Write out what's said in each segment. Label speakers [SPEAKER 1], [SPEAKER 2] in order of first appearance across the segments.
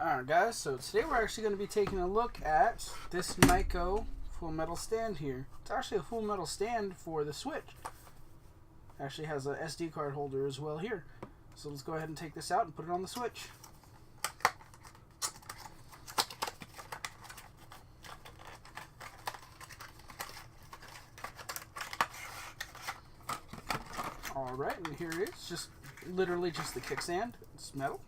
[SPEAKER 1] Alright guys, so today we're actually going to be taking a look at this Nyko full metal stand here. It's actually a full metal stand for the Switch. It actually has a SD card holder as well here. So let's go ahead and take this out and put it on the Switch. Alright, and here it is. Just literally just the kickstand. It's metal.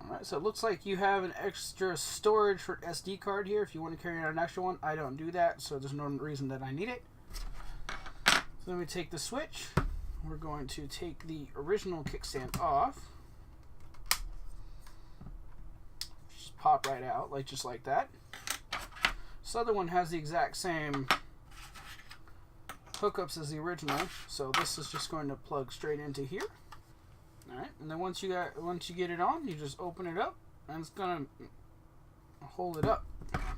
[SPEAKER 1] Alright, so it looks like you have an extra storage for SD card here if you want to carry out an extra one. I don't do that, so there's no reason that I need it. So then we take the Switch. We're going to take the original kickstand off. Just pop right out, just like that. This other one has the exact same hookups as the original, so this is just going to plug straight into here. Alright, and then once you get it on, you just open it up, and it's gonna hold it up,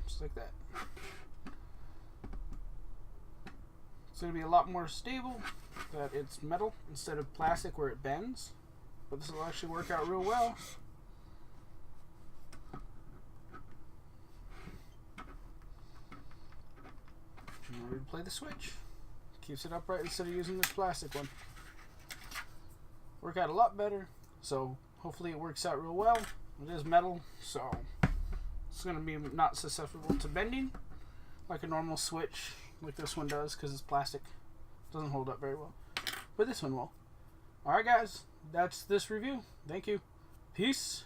[SPEAKER 1] just like that. It's gonna be a lot more stable that it's metal instead of plastic where it bends, but this will actually work out real well. In order to play the Switch, keeps it upright instead of using this plastic one. Work out a lot better, so hopefully it works out real well. It is metal, so it's going to be not susceptible to bending like a normal Switch like this one does, because it's plastic. It doesn't hold up very well, but this one will. Alright guys, that's this review. Thank you. Peace.